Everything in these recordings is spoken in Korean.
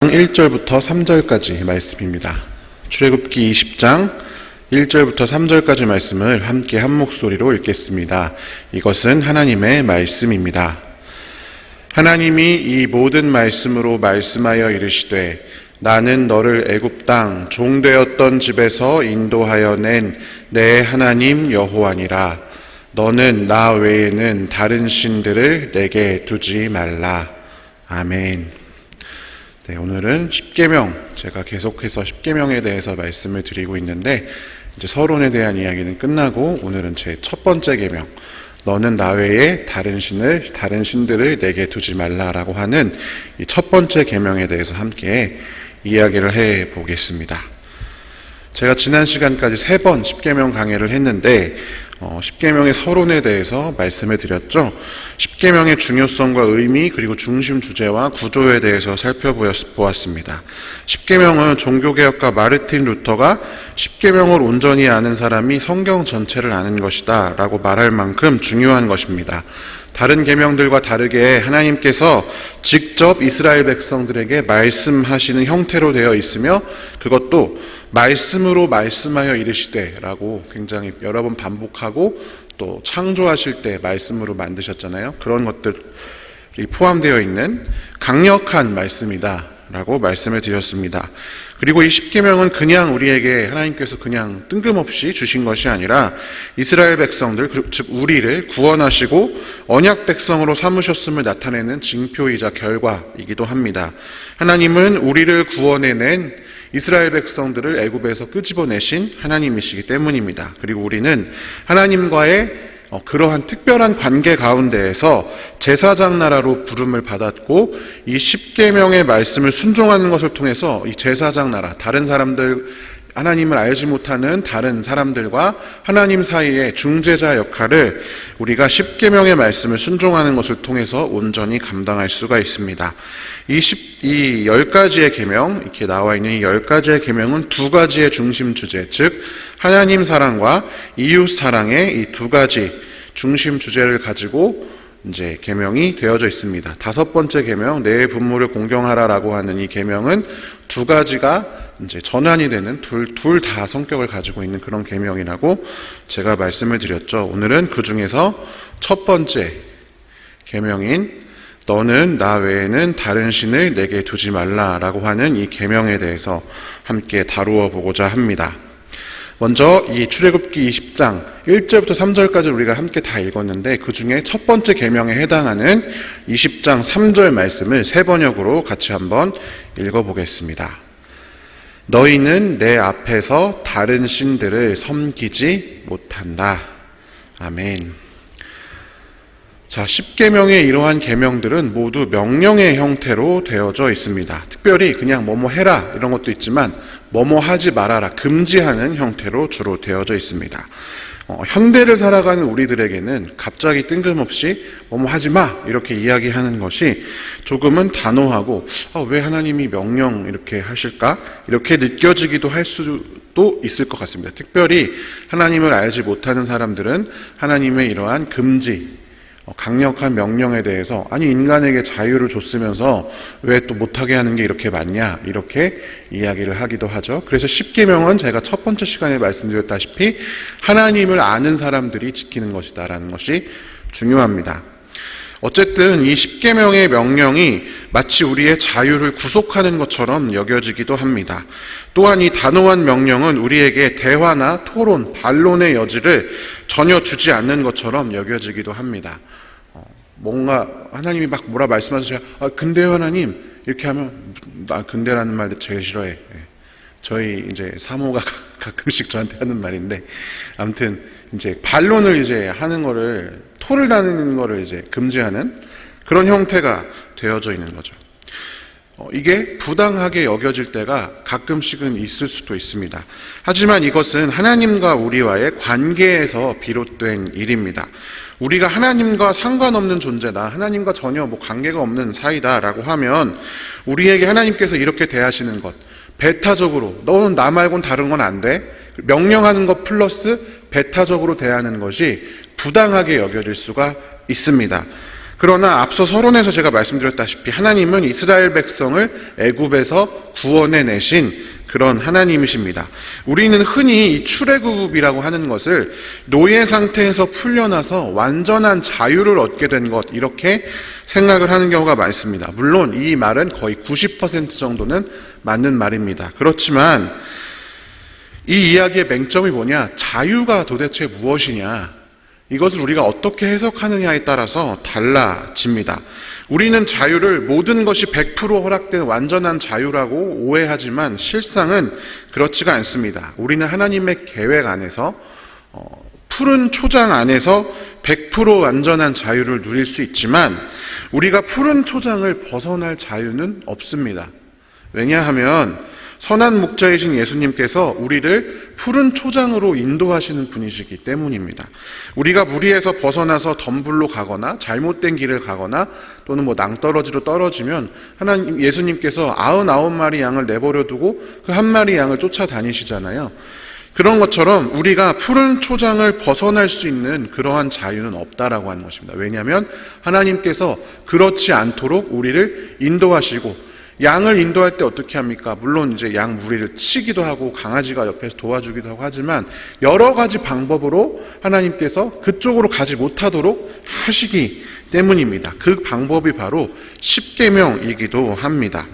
1절부터 3절까지 말씀입니다. 출애굽기 20장 1절부터 3절까지 말씀을 함께 한 목소리로 읽겠습니다. 이것은 하나님의 말씀입니다. 하나님이 이 모든 말씀으로 말씀하여 이르시되 나는 너를 애굽 땅 종되었던 집에서 인도하여 낸 내 하나님 여호와니라. 너는 나 외에는 다른 신들을 내게 두지 말라. 아멘. 네, 오늘은 십계명, 제가 계속해서 십계명에 대해서 말씀을 드리고 있는데 이제 서론에 대한 이야기는 끝나고 오늘은 제 첫 번째 계명, 너는 나 외에 다른 신들을 내게 두지 말라라고 하는 이 첫 번째 계명에 대해서 함께 이야기를 해 보겠습니다. 제가 지난 시간까지 3번 십계명 강해를 했는데 십계명의 서론에 대해서 말씀을 드렸죠. 십계명의 중요성과 의미 그리고 중심 주제와 구조에 대해서 살펴보았습니다. 십계명은 종교개혁가 마르틴 루터가 십계명을 온전히 아는 사람이 성경 전체를 아는 것이다 라고 말할 만큼 중요한 것입니다. 다른 계명들과 다르게 하나님께서 직접 이스라엘 백성들에게 말씀하시는 형태로 되어 있으며 그것도 말씀으로 말씀하여 이르시되 라고 굉장히 여러 번 반복하고 또 창조하실 때 말씀으로 만드셨잖아요. 그런 것들이 포함되어 있는 강력한 말씀이다 라고 말씀을 드렸습니다. 그리고 이 십계명은 그냥 우리에게 하나님께서 그냥 뜬금없이 주신 것이 아니라 이스라엘 백성들, 즉 우리를 구원하시고 언약 백성으로 삼으셨음을 나타내는 징표이자 결과이기도 합니다. 하나님은 우리를 구원해낸 이스라엘 백성들을 애굽에서 끄집어내신 하나님이시기 때문입니다. 그리고 우리는 하나님과의 그러한 특별한 관계 가운데에서 제사장 나라로 부름을 받았고 이 십계명의 말씀을 순종하는 것을 통해서 이 제사장 나라, 다른 사람들, 하나님을 알지 못하는 다른 사람들과 하나님 사이의 중재자 역할을 우리가 십계명의 말씀을 순종하는 것을 통해서 온전히 감당할 수가 있습니다. 이 10가지의 계명, 이렇게 나와 있는 이 10가지의 계명은 2가지의 중심 주제, 즉 하나님 사랑과 이웃 사랑의 이 2가지 중심 주제를 가지고 이제 계명이 되어져 있습니다. 5번째 계명, 내 부모를 공경하라라고 하는 이 계명은 2가지가 이제 전환이 되는 둘 다 성격을 가지고 있는 그런 계명이라고 제가 말씀을 드렸죠. 오늘은 그 중에서 첫 번째 계명인 너는 나 외에는 다른 신을 내게 두지 말라라고 하는 이 계명에 대해서 함께 다루어 보고자 합니다. 먼저 이 출애굽기 20장 1절부터 3절까지 우리가 함께 다 읽었는데 그 중에 첫 번째 계명에 해당하는 20장 3절 말씀을 3번역으로 같이 한번 읽어보겠습니다. 너희는 내 앞에서 다른 신들을 섬기지 못한다. 아멘. 자, 십계명의 이러한 계명들은 모두 명령의 형태로 되어져 있습니다. 특별히 그냥 뭐뭐 해라 이런 것도 있지만 뭐뭐 하지 말아라, 금지하는 형태로 주로 되어져 있습니다. 현대를 살아가는 우리들에게는 갑자기 뜬금없이 뭐뭐 하지 마 이렇게 이야기하는 것이 조금은 단호하고 왜 하나님이 명령 이렇게 하실까? 이렇게 느껴지기도 할 수도 있을 것 같습니다. 특별히 하나님을 알지 못하는 사람들은 하나님의 이러한 금지, 강력한 명령에 대해서 아니 인간에게 자유를 줬으면서 왜 또 못하게 하는 게 이렇게 많냐 이렇게 이야기를 하기도 하죠. 그래서 십계명은 제가 첫 번째 시간에 말씀드렸다시피 하나님을 아는 사람들이 지키는 것이다 라는 것이 중요합니다. 어쨌든 이 십계명의 명령이 마치 우리의 자유를 구속하는 것처럼 여겨지기도 합니다. 또한 이 단호한 명령은 우리에게 대화나 토론, 반론의 여지를 전혀 주지 않는 것처럼 여겨지기도 합니다. 뭔가 하나님이 막 뭐라 말씀하셔서 근데요 하나님 이렇게 하면 나 근데라는 말 제일 싫어해. 저희 이제 사모가 가끔씩 저한테 하는 말인데 아무튼 이제 반론을 이제 하는 거를 토를 나누는 거를 이제 금지하는 그런 형태가 되어져 있는 거죠. 이게 부당하게 여겨질 때가 가끔씩은 있을 수도 있습니다. 하지만 이것은 하나님과 우리와의 관계에서 비롯된 일입니다. 우리가 하나님과 상관없는 존재다, 하나님과 전혀 관계가 없는 사이다라고 하면 우리에게 하나님께서 이렇게 대하시는 것, 배타적으로 너는 나 말고는 다른 건 안 돼, 명령하는 것 플러스 배타적으로 대하는 것이 부당하게 여겨질 수가 있습니다. 그러나 앞서 서론에서 제가 말씀드렸다시피 하나님은 이스라엘 백성을 애굽에서 구원해 내신 그런 하나님이십니다. 우리는 흔히 이 출애굽이라고 하는 것을 노예 상태에서 풀려나서 완전한 자유를 얻게 된 것, 이렇게 생각을 하는 경우가 많습니다. 물론 이 말은 거의 90% 정도는 맞는 말입니다. 그렇지만 이 이야기의 맹점이 뭐냐? 자유가 도대체 무엇이냐? 이것을 우리가 어떻게 해석하느냐에 따라서 달라집니다. 우리는 자유를 모든 것이 100% 허락된 완전한 자유라고 오해하지만 실상은 그렇지가 않습니다. 우리는 하나님의 계획 안에서 푸른 초장 안에서 100% 완전한 자유를 누릴 수 있지만 우리가 푸른 초장을 벗어날 자유는 없습니다. 왜냐하면 선한 목자이신 예수님께서 우리를 푸른 초장으로 인도하시는 분이시기 때문입니다. 우리가 무리에서 벗어나서 덤불로 가거나 잘못된 길을 가거나 또는 낭떠러지로 떨어지면 하나님 예수님께서 99마리 양을 내버려 두고 그 한 마리 양을 쫓아다니시잖아요. 그런 것처럼 우리가 푸른 초장을 벗어날 수 있는 그러한 자유는 없다라고 하는 것입니다. 왜냐하면 하나님께서 그렇지 않도록 우리를 인도하시고, 양을 인도할 때 어떻게 합니까? 물론 이제 양 무리를 치기도 하고 강아지가 옆에서 도와주기도 하고 하지만 여러 가지 방법으로 하나님께서 그쪽으로 가지 못하도록 하시기 때문입니다. 그 방법이 바로 십계명이기도 합니다.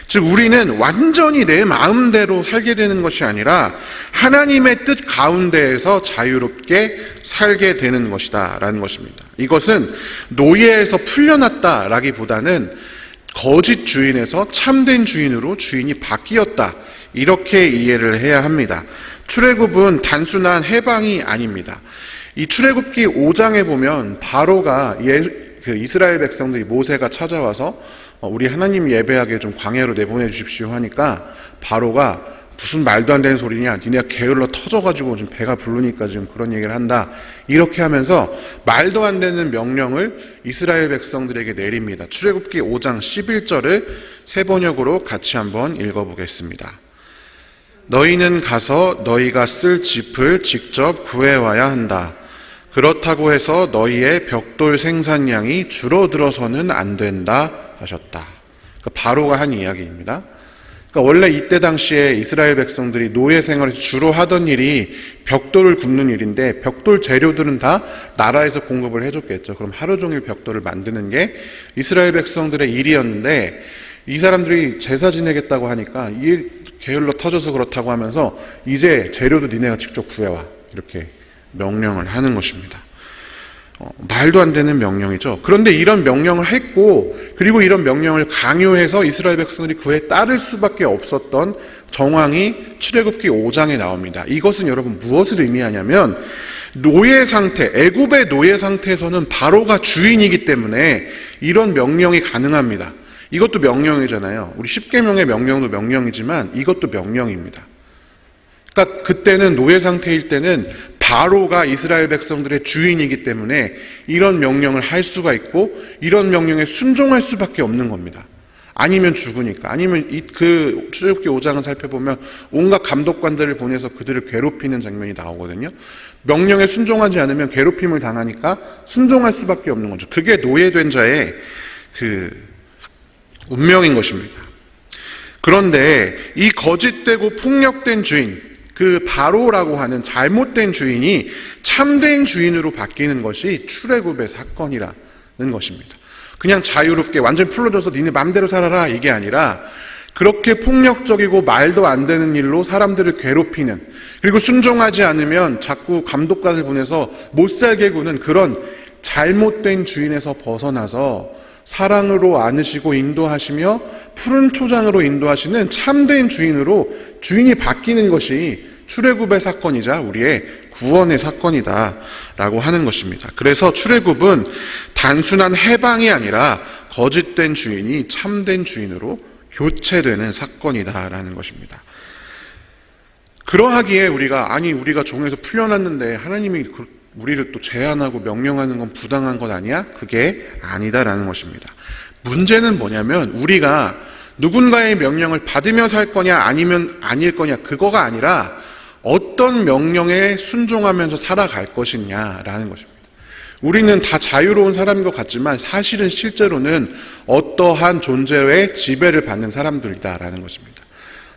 즉 우리는 완전히 내 마음대로 살게 되는 것이 아니라 하나님의 뜻 가운데에서 자유롭게 살게 되는 것이다 라는 것입니다. 이것은 노예에서 풀려났다라기보다는 거짓 주인에서 참된 주인으로 주인이 바뀌었다, 이렇게 이해를 해야 합니다. 출애굽은 단순한 해방이 아닙니다. 이 출애굽기 5장에 보면 바로가 이스라엘 백성들이 모세가 찾아와서 우리 하나님 예배하게 좀 광야로 내보내 주십시오 하니까 바로가 무슨 말도 안 되는 소리냐, 니네가 게을러 터져가지고 지금 배가 부르니까 지금 그런 얘기를 한다, 이렇게 하면서 말도 안 되는 명령을 이스라엘 백성들에게 내립니다. 출애굽기 5장 11절을 세 번역으로 같이 한번 읽어보겠습니다. 너희는 가서 너희가 쓸 짚을 직접 구해와야 한다. 그렇다고 해서 너희의 벽돌 생산량이 줄어들어서는 안 된다 하셨다. 바로가 한 이야기입니다. 그러니까 원래 이때 당시에 이스라엘 백성들이 노예 생활에서 주로 하던 일이 벽돌을 굽는 일인데 벽돌 재료들은 다 나라에서 공급을 해줬겠죠. 그럼 하루 종일 벽돌을 만드는 게 이스라엘 백성들의 일이었는데 이 사람들이 제사 지내겠다고 하니까 이게 게을러 터져서 그렇다고 하면서 이제 재료도 니네가 직접 구해와, 이렇게 명령을 하는 것입니다. 말도 안 되는 명령이죠. 그런데 이런 명령을 했고, 그리고 이런 명령을 강요해서 이스라엘 백성들이 그에 따를 수밖에 없었던 정황이 출애굽기 5장에 나옵니다. 이것은 여러분 무엇을 의미하냐면 노예 상태, 애굽의 노예 상태에서는 바로가 주인이기 때문에 이런 명령이 가능합니다. 이것도 명령이잖아요. 우리 십계명의 명령도 명령이지만 이것도 명령입니다. 그러니까 그때는 노예 상태일 때는 바로가 이스라엘 백성들의 주인이기 때문에 이런 명령을 할 수가 있고 이런 명령에 순종할 수밖에 없는 겁니다. 아니면 죽으니까. 아니면 그 출애굽기 5장을 살펴보면 온갖 감독관들을 보내서 그들을 괴롭히는 장면이 나오거든요. 명령에 순종하지 않으면 괴롭힘을 당하니까 순종할 수밖에 없는 거죠. 그게 노예된 자의 그 운명인 것입니다. 그런데 이 거짓되고 폭력된 주인, 그 바로라고 하는 잘못된 주인이 참된 주인으로 바뀌는 것이 출애굽의 사건이라는 것입니다. 그냥 자유롭게 완전히 풀어줘서 니네 맘대로 살아라, 이게 아니라 그렇게 폭력적이고 말도 안 되는 일로 사람들을 괴롭히는, 그리고 순종하지 않으면 자꾸 감독관을 보내서 못 살게 구는 그런 잘못된 주인에서 벗어나서 사랑으로 안으시고 인도하시며 푸른 초장으로 인도하시는 참된 주인으로 주인이 바뀌는 것이 출애굽의 사건이자 우리의 구원의 사건이다 라고 하는 것입니다. 그래서 출애굽은 단순한 해방이 아니라 거짓된 주인이 참된 주인으로 교체되는 사건이다 라는 것입니다. 그러하기에 우리가 종에서 풀려났는데 하나님이 우리를 또 제한하고 명령하는 건 부당한 것 아니야? 그게 아니다라는 것입니다. 문제는 뭐냐면 우리가 누군가의 명령을 받으며 살 거냐 아니면 아닐 거냐, 그거가 아니라 어떤 명령에 순종하면서 살아갈 것이냐라는 것입니다. 우리는 다 자유로운 사람인 것 같지만 사실은 실제로는 어떠한 존재의 지배를 받는 사람들이다라는 것입니다.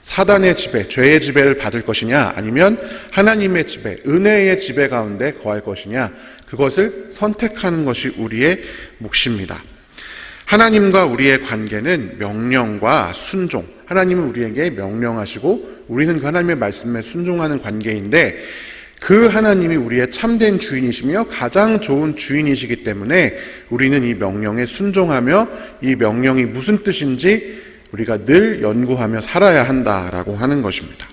사단의 지배, 죄의 지배를 받을 것이냐, 아니면 하나님의 지배, 은혜의 지배 가운데 거할 것이냐, 그것을 선택하는 것이 우리의 몫입니다. 하나님과 우리의 관계는 명령과 순종, 하나님은 우리에게 명령하시고 우리는 그 하나님의 말씀에 순종하는 관계인데, 그 하나님이 우리의 참된 주인이시며 가장 좋은 주인이시기 때문에 우리는 이 명령에 순종하며 이 명령이 무슨 뜻인지 우리가 늘 연구하며 살아야 한다라고 하는 것입니다.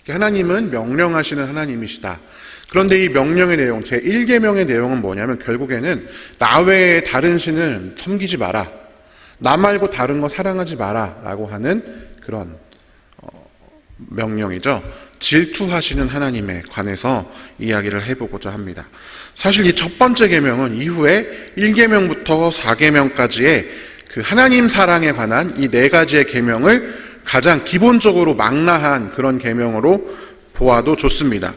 하나님은 명령하시는 하나님이시다. 그런데 이 명령의 내용, 제1계명의 내용은 뭐냐면 결국에는 나 외에 다른 신을 섬기지 마라, 나 말고 다른 거 사랑하지 마라 라고 하는 그런 명령이죠. 질투하시는 하나님에 관해서 이야기를 해보고자 합니다. 사실 이 첫 번째 계명은 이후에 1계명부터 4계명까지의 그 하나님 사랑에 관한 이 4가지의 계명을 가장 기본적으로 망라한 그런 계명으로 보아도 좋습니다.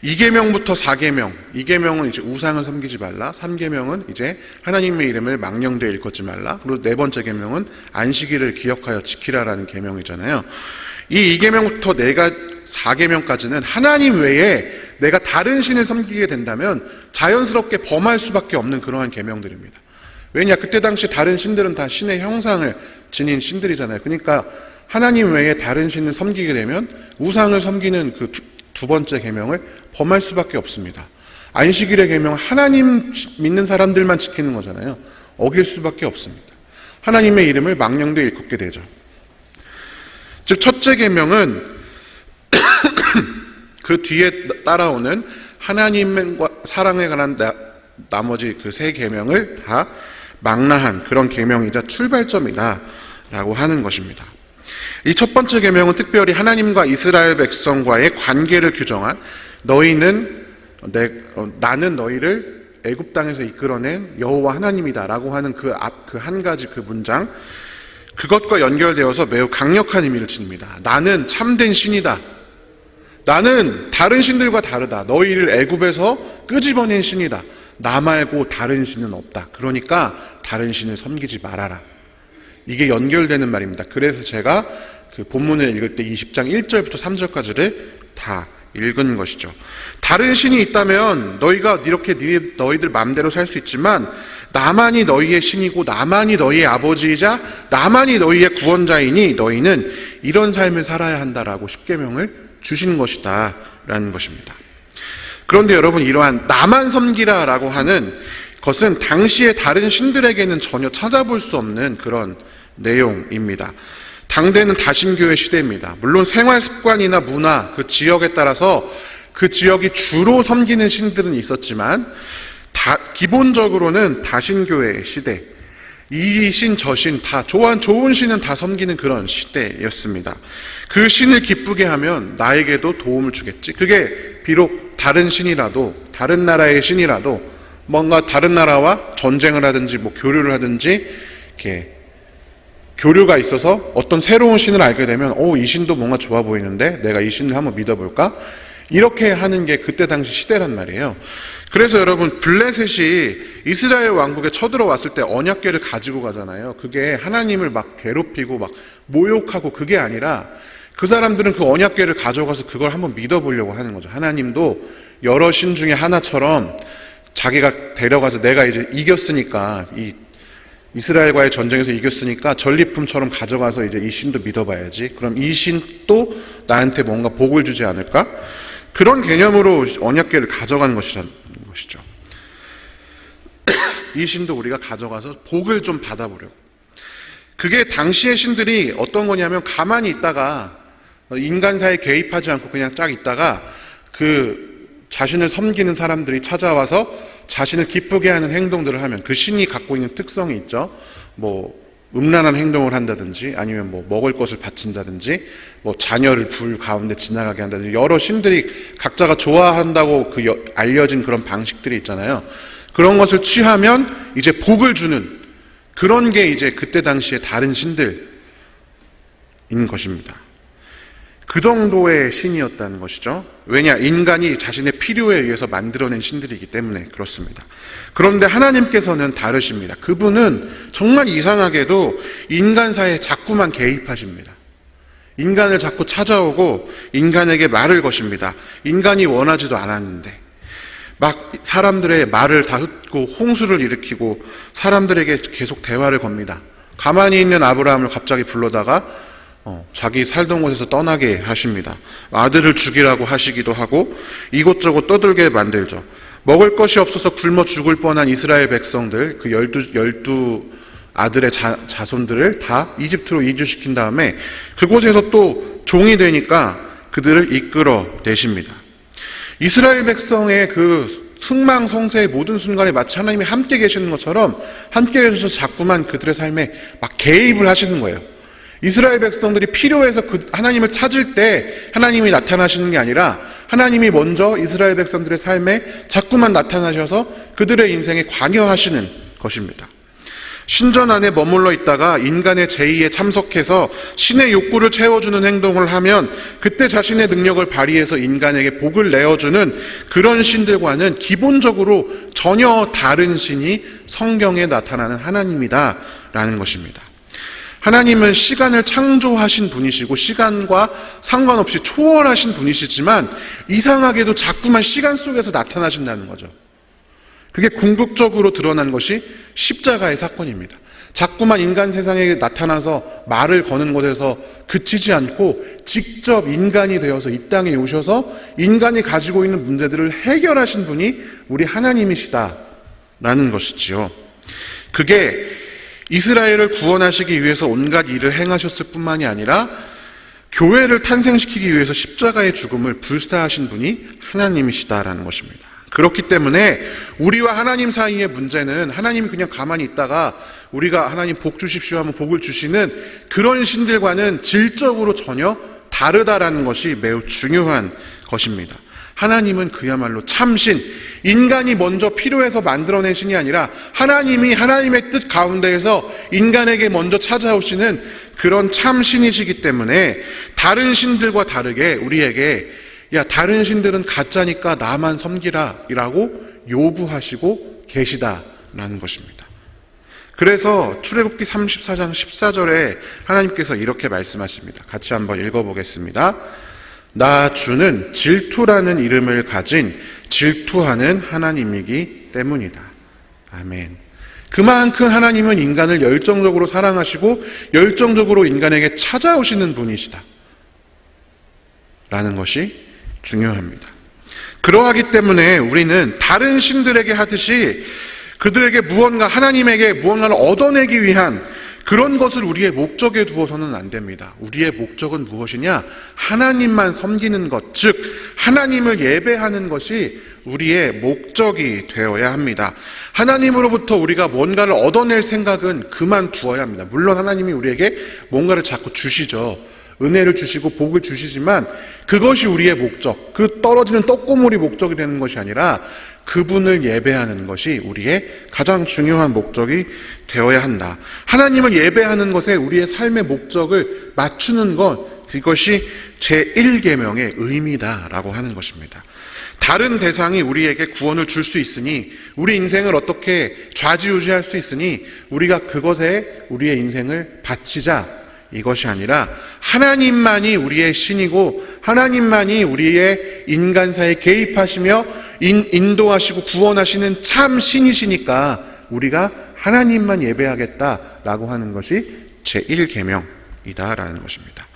2계명부터 4계명, 2계명은 이제 우상을 섬기지 말라, 3계명은 이제 하나님의 이름을 망령되어 일컫지 말라, 그리고 4번째 계명은 안식일을 기억하여 지키라라는 계명이잖아요. 이 2계명부터 4계명까지는 하나님 외에 내가 다른 신을 섬기게 된다면 자연스럽게 범할 수밖에 없는 그러한 계명들입니다. 왜냐, 그때 당시 다른 신들은 다 신의 형상을 지닌 신들이잖아요. 그러니까 하나님 외에 다른 신을 섬기게 되면 우상을 섬기는 그 두 번째 계명을 범할 수밖에 없습니다. 안식일의 계명, 하나님 믿는 사람들만 지키는 거잖아요. 어길 수밖에 없습니다. 하나님의 이름을 망령되이 일컫게 되죠. 즉 첫째 계명은 그 뒤에 따라오는 하나님과 사랑에 관한 나머지 그 3계명을 다 망라한 그런 계명이자 출발점이다 라고 하는 것입니다. 이 첫 번째 계명은 특별히 하나님과 이스라엘 백성과의 관계를 규정한 나는 너희를 애굽 땅에서 이끌어낸 여호와 하나님이다 라고 하는 그 한 가지 그 문장, 그것과 연결되어서 매우 강력한 의미를 지닙니다. 나는 참된 신이다. 나는 다른 신들과 다르다. 너희를 애굽에서 끄집어낸 신이다. 나 말고 다른 신은 없다. 그러니까 다른 신을 섬기지 말아라. 이게 연결되는 말입니다. 그래서 제가 그 본문을 읽을 때 20장 1절부터 3절까지를 다 읽은 것이죠. 다른 신이 있다면 너희가 이렇게 너희들 마음대로 살 수 있지만 나만이 너희의 신이고 나만이 너희의 아버지이자 나만이 너희의 구원자이니 너희는 이런 삶을 살아야 한다라고 십계명을 주신 것이다 라는 것입니다. 그런데 여러분, 이러한 나만 섬기라 라고 하는 것은 당시의 다른 신들에게는 전혀 찾아볼 수 없는 그런 내용입니다. 당대는 다신교의 시대입니다. 물론 생활 습관이나 문화, 그 지역에 따라서 그 지역이 주로 섬기는 신들은 있었지만 기본적으로는 다신교의 시대, 이 신 저 신 다 좋은 신은 다 섬기는 그런 시대였습니다. 그 신을 기쁘게 하면 나에게도 도움을 주겠지. 그게 비록 다른 신이라도, 다른 나라의 신이라도 뭔가 다른 나라와 전쟁을 하든지 교류를 하든지 이렇게 교류가 있어서 어떤 새로운 신을 알게 되면 이 신도 뭔가 좋아 보이는데 내가 이 신을 한번 믿어볼까? 이렇게 하는 게 그때 당시 시대란 말이에요. 그래서 여러분, 블레셋이 이스라엘 왕국에 쳐들어왔을 때 언약궤를 가지고 가잖아요. 그게 하나님을 막 괴롭히고 막 모욕하고 그게 아니라 그 사람들은 그 언약궤를 가져가서 그걸 한번 믿어보려고 하는 거죠. 하나님도 여러 신 중에 하나처럼 자기가 데려가서 내가 이제 이겼으니까, 이 이스라엘과의 전쟁에서 이겼으니까 전리품처럼 가져가서 이제 이 신도 믿어봐야지. 그럼 이 신도 나한테 뭔가 복을 주지 않을까? 그런 개념으로 언약궤를 가져간 것이죠. 이 신도 우리가 가져가서 복을 좀 받아보려고. 그게 당시의 신들이 어떤 거냐면 가만히 있다가 인간사에 개입하지 않고 그냥 쫙 있다가 그 자신을 섬기는 사람들이 찾아와서 자신을 기쁘게 하는 행동들을 하면 그 신이 갖고 있는 특성이 있죠. 음란한 행동을 한다든지 아니면 먹을 것을 바친다든지 자녀를 불 가운데 지나가게 한다든지 여러 신들이 각자가 좋아한다고 알려진 그런 방식들이 있잖아요. 그런 것을 취하면 이제 복을 주는 그런 게 이제 그때 당시에 다른 신들인 것입니다. 그 정도의 신이었다는 것이죠. 왜냐? 인간이 자신의 필요에 의해서 만들어낸 신들이기 때문에 그렇습니다. 그런데 하나님께서는 다르십니다. 그분은 정말 이상하게도 인간사에 자꾸만 개입하십니다. 인간을 자꾸 찾아오고 인간에게 말을 거십니다. 인간이 원하지도 않았는데 막 사람들의 말을 다 흩고 홍수를 일으키고 사람들에게 계속 대화를 겁니다. 가만히 있는 아브라함을 갑자기 불러다가 자기 살던 곳에서 떠나게 하십니다. 아들을 죽이라고 하시기도 하고 이곳저곳 떠들게 만들죠. 먹을 것이 없어서 굶어 죽을 뻔한 이스라엘 백성들, 그 열두 아들의 자손들을 다 이집트로 이주시킨 다음에 그곳에서 또 종이 되니까 그들을 이끌어 내십니다. 이스라엘 백성의 그 흥망성쇠의 모든 순간에 마치 하나님이 함께 계시는 것처럼 함께 계셔서 자꾸만 그들의 삶에 막 개입을 하시는 거예요. 이스라엘 백성들이 필요해서 그 하나님을 찾을 때 하나님이 나타나시는 게 아니라 하나님이 먼저 이스라엘 백성들의 삶에 자꾸만 나타나셔서 그들의 인생에 관여하시는 것입니다. 신전 안에 머물러 있다가 인간의 제의에 참석해서 신의 욕구를 채워주는 행동을 하면 그때 자신의 능력을 발휘해서 인간에게 복을 내어주는 그런 신들과는 기본적으로 전혀 다른 신이 성경에 나타나는 하나님이다라는 것입니다. 하나님은 시간을 창조하신 분이시고 시간과 상관없이 초월하신 분이시지만 이상하게도 자꾸만 시간 속에서 나타나신다는 거죠. 그게 궁극적으로 드러난 것이 십자가의 사건입니다. 자꾸만 인간 세상에 나타나서 말을 거는 것에서 그치지 않고 직접 인간이 되어서 이 땅에 오셔서 인간이 가지고 있는 문제들을 해결하신 분이 우리 하나님이시다라는 것이지요. 그게 이스라엘을 구원하시기 위해서 온갖 일을 행하셨을 뿐만이 아니라 교회를 탄생시키기 위해서 십자가의 죽음을 불사하신 분이 하나님이시다라는 것입니다. 그렇기 때문에 우리와 하나님 사이의 문제는 하나님이 그냥 가만히 있다가 우리가 하나님 복 주십시오 하면 복을 주시는 그런 신들과는 질적으로 전혀 다르다라는 것이 매우 중요한 것입니다. 하나님은 그야말로 참신, 인간이 먼저 필요해서 만들어낸 신이 아니라 하나님이 하나님의 뜻 가운데에서 인간에게 먼저 찾아오시는 그런 참신이시기 때문에 다른 신들과 다르게 우리에게 야, 다른 신들은 가짜니까 나만 섬기라 이라고 요구하시고 계시다라는 것입니다. 그래서 출애굽기 34장 14절에 하나님께서 이렇게 말씀하십니다. 같이 한번 읽어보겠습니다. 나 주는 질투라는 이름을 가진 질투하는 하나님이기 때문이다. 아멘. 그만큼 하나님은 인간을 열정적으로 사랑하시고 열정적으로 인간에게 찾아오시는 분이시다 라는 것이 중요합니다. 그러하기 때문에 우리는 다른 신들에게 하듯이 그들에게 무언가 하나님에게 무언가를 얻어내기 위한 그런 것을 우리의 목적에 두어서는 안 됩니다. 우리의 목적은 무엇이냐? 하나님만 섬기는 것, 즉 하나님을 예배하는 것이 우리의 목적이 되어야 합니다. 하나님으로부터 우리가 뭔가를 얻어낼 생각은 그만두어야 합니다. 물론 하나님이 우리에게 뭔가를 자꾸 주시죠. 은혜를 주시고 복을 주시지만 그것이 우리의 목적, 그 떨어지는 떡고물이 목적이 되는 것이 아니라 그분을 예배하는 것이 우리의 가장 중요한 목적이 되어야 한다. 하나님을 예배하는 것에 우리의 삶의 목적을 맞추는 것, 그것이 제1계명의 의미다라고 하는 것입니다. 다른 대상이 우리에게 구원을 줄 수 있으니 우리 인생을 어떻게 좌지우지할 수 있으니 우리가 그것에 우리의 인생을 바치자, 이것이 아니라 하나님만이 우리의 신이고 하나님만이 우리의 인간사에 개입하시며 인도하시고 구원하시는 참 신이시니까 우리가 하나님만 예배하겠다라고 하는 것이 제1계명이다라는 것입니다.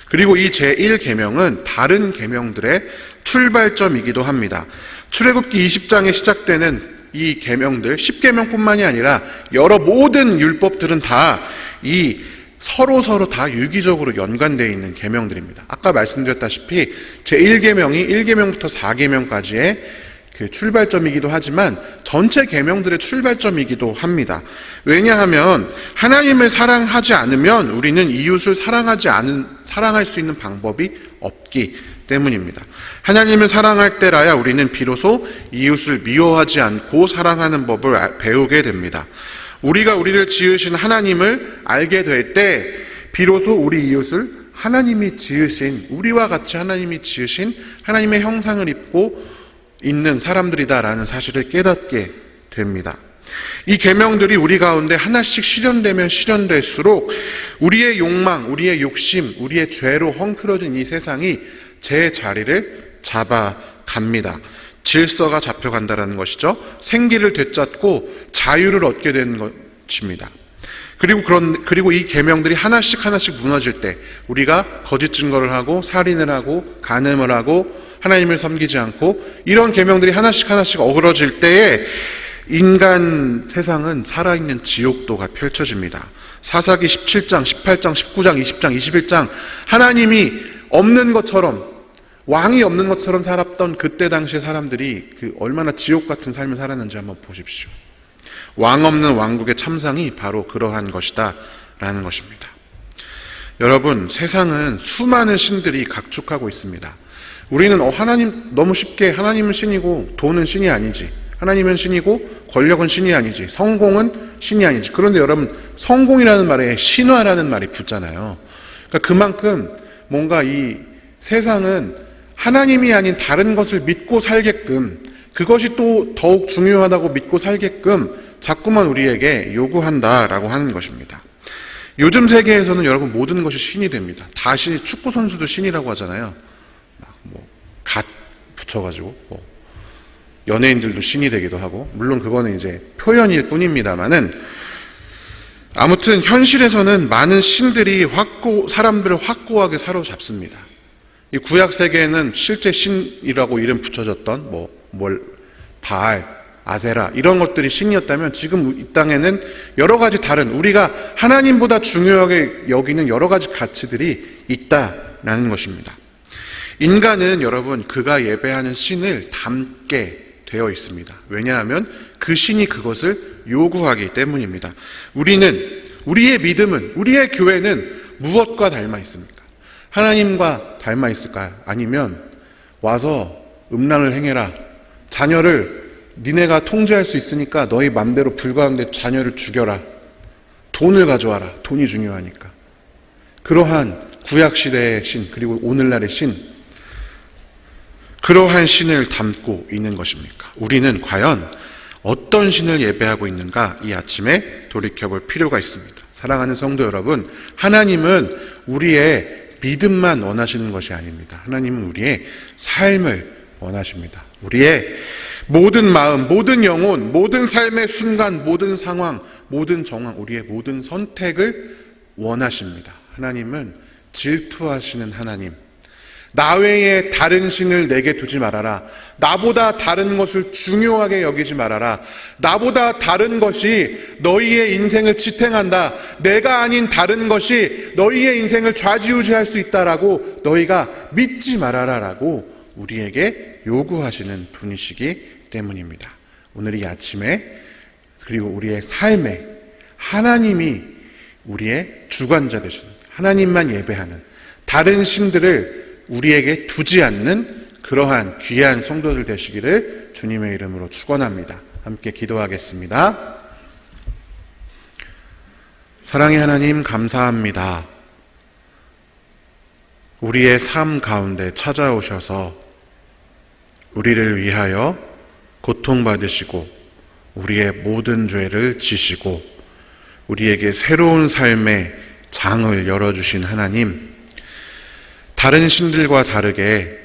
그리고 이 제1계명은 다른 계명들의 출발점이기도 합니다. 출애굽기 20장에 시작되는 이 계명들, 10계명뿐만이 아니라 여러 모든 율법들은 다 이 서로 다 유기적으로 연관되어 있는 계명들입니다. 아까 말씀드렸다시피 제1계명이 1계명부터 4계명까지의 그 출발점이기도 하지만 전체 계명들의 출발점이기도 합니다. 왜냐하면 하나님을 사랑하지 않으면 우리는 이웃을 사랑할 수 있는 방법이 없기 때문입니다. 하나님을 사랑할 때라야 우리는 비로소 이웃을 미워하지 않고 사랑하는 법을 배우게 됩니다. 우리가 우리를 지으신 하나님을 알게 될 때 비로소 우리 이웃을 하나님이 지으신, 우리와 같이 하나님이 지으신 하나님의 형상을 입고 있는 사람들이다라는 사실을 깨닫게 됩니다. 이 계명들이 우리 가운데 하나씩 실현되면 실현될수록 우리의 욕망, 우리의 욕심, 우리의 죄로 헝클어진 이 세상이 제 자리를 잡아갑니다. 질서가 잡혀간다는 것이죠. 생기를 되찾고 자유를 얻게 되는 것입니다. 그리고 이 계명들이 하나씩 무너질 때 우리가 거짓 증거를 하고 살인을 하고 간음을 하고 하나님을 섬기지 않고 이런 계명들이 하나씩 어그러질 때에 인간 세상은 살아있는 지옥도가 펼쳐집니다. 사사기 17장, 18장, 19장, 20장, 21장 하나님이 없는 것처럼, 왕이 없는 것처럼 살았던 그때 당시의 사람들이 얼마나 지옥 같은 삶을 살았는지 한번 보십시오. 왕 없는 왕국의 참상이 바로 그러한 것이다 라는 것입니다. 여러분, 세상은 수많은 신들이 각축하고 있습니다. 우리는 하나님 너무 쉽게 하나님은 신이고 돈은 신이 아니지, 하나님은 신이고 권력은 신이 아니지, 성공은 신이 아니지. 그런데 여러분, 성공이라는 말에 신화라는 말이 붙잖아요. 그러니까 그만큼 뭔가 이 세상은 하나님이 아닌 다른 것을 믿고 살게끔, 그것이 또 더욱 중요하다고 믿고 살게끔 자꾸만 우리에게 요구한다라고 하는 것입니다. 요즘 세계에서는 여러분 모든 것이 신이 됩니다. 다 신이, 축구 선수도 신이라고 하잖아요. 갓 붙여가지고 연예인들도 신이 되기도 하고, 물론 그거는 이제 표현일 뿐입니다만은, 아무튼 현실에서는 많은 신들이 사람들을 확고하게 사로잡습니다. 이 구약 세계에는 실제 신이라고 이름 붙여졌던 바알, 아세라 이런 것들이 신이었다면, 지금 이 땅에는 여러 가지 다른, 우리가 하나님보다 중요하게 여기는 여러 가지 가치들이 있다라는 것입니다. 인간은 여러분 그가 예배하는 신을 닮게 되어 있습니다. 왜냐하면 그 신이 그것을 요구하기 때문입니다. 우리의 믿음은, 우리의 교회는 무엇과 닮아 있습니까? 하나님과 닮아 있을까요? 아니면 와서 음란을 행해라, 자녀를 니네가 통제할 수 있으니까 너희 맘대로 불가한데 자녀를 죽여라, 돈을 가져와라, 돈이 중요하니까. 그러한 구약시대의 신, 그리고 오늘날의 신, 그러한 신을 담고 있는 것입니까? 우리는 과연 어떤 신을 예배하고 있는가, 이 아침에 돌이켜볼 필요가 있습니다. 사랑하는 성도 여러분, 하나님은 우리의 믿음만 원하시는 것이 아닙니다. 하나님은 우리의 삶을 원하십니다. 우리의 모든 마음, 모든 영혼, 모든 삶의 순간, 모든 상황, 모든 정황, 우리의 모든 선택을 원하십니다. 하나님은 질투하시는 하나님, 나 외에 다른 신을 내게 두지 말아라, 나보다 다른 것을 중요하게 여기지 말아라, 나보다 다른 것이 너희의 인생을 지탱한다, 내가 아닌 다른 것이 너희의 인생을 좌지우지할 수 있다라고 너희가 믿지 말아라 라고 우리에게 요구하시는 분이시기 때문입니다. 오늘 이 아침에, 그리고 우리의 삶에 하나님이 우리의 주관자 되신, 하나님만 예배하는, 다른 신들을 우리에게 두지 않는 그러한 귀한 성도들 되시기를 주님의 이름으로 축원합니다. 함께 기도하겠습니다. 사랑의 하나님, 감사합니다. 우리의 삶 가운데 찾아오셔서 우리를 위하여 고통받으시고 우리의 모든 죄를 지시고 우리에게 새로운 삶의 장을 열어주신 하나님, 다른 신들과 다르게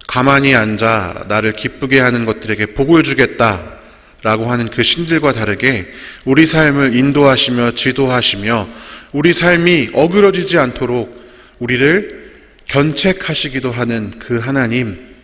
가만히 앉아 나를 기쁘게 하는 것들에게 복을 주겠다라고 하는 그 신들과 다르게 우리 삶을 인도하시며 지도하시며 우리 삶이 어그러지지 않도록 우리를 견책하시기도 하는 그 하나님,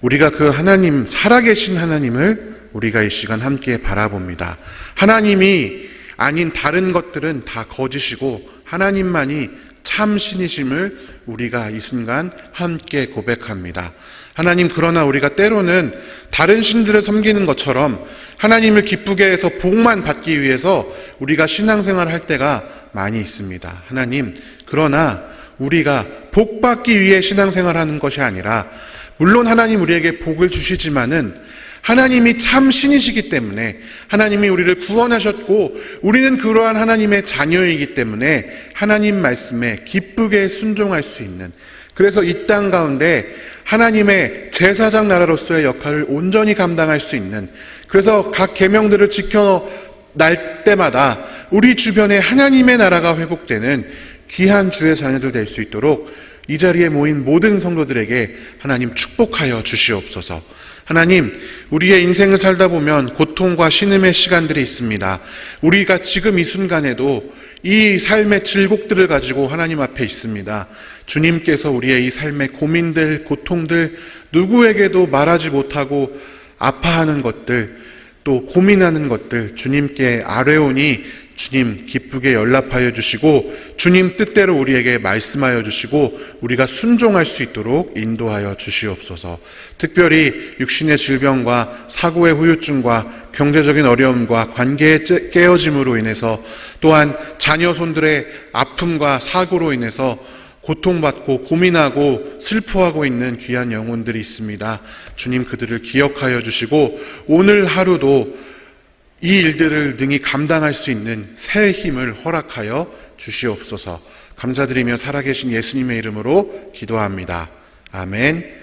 우리가 그 하나님, 살아계신 하나님을 우리가 이 시간 함께 바라봅니다. 하나님이 아닌 다른 것들은 다 거짓이고 하나님만이 참 신이심을 우리가 이 순간 함께 고백합니다. 하나님, 그러나 우리가 때로는 다른 신들을 섬기는 것처럼 하나님을 기쁘게 해서 복만 받기 위해서 우리가 신앙생활을 할 때가 많이 있습니다. 하나님, 그러나 우리가 복 받기 위해 신앙생활을 하는 것이 아니라, 물론 하나님 우리에게 복을 주시지만은 하나님이 참 신이시기 때문에, 하나님이 우리를 구원하셨고 우리는 그러한 하나님의 자녀이기 때문에 하나님 말씀에 기쁘게 순종할 수 있는, 그래서 이 땅 가운데 하나님의 제사장 나라로서의 역할을 온전히 감당할 수 있는, 그래서 각 계명들을 지켜날 때마다 우리 주변에 하나님의 나라가 회복되는 귀한 주의 자녀들 될 수 있도록 이 자리에 모인 모든 성도들에게 하나님 축복하여 주시옵소서. 하나님, 우리의 인생을 살다 보면 고통과 신음의 시간들이 있습니다. 우리가 지금 이 순간에도 이 삶의 질곡들을 가지고 하나님 앞에 있습니다. 주님께서 우리의 이 삶의 고민들, 고통들, 누구에게도 말하지 못하고 아파하는 것들, 또 고민하는 것들 주님께 아뢰오니 주님 기쁘게 연락하여 주시고 주님 뜻대로 우리에게 말씀하여 주시고 우리가 순종할 수 있도록 인도하여 주시옵소서. 특별히 육신의 질병과 사고의 후유증과 경제적인 어려움과 관계의 깨어짐으로 인해서, 또한 자녀손들의 아픔과 사고로 인해서 고통받고 고민하고 슬퍼하고 있는 귀한 영혼들이 있습니다. 주님, 그들을 기억하여 주시고 오늘 하루도 이 일들을 능히 감당할 수 있는 새 힘을 허락하여 주시옵소서. 감사드리며 살아계신 예수님의 이름으로 기도합니다. 아멘.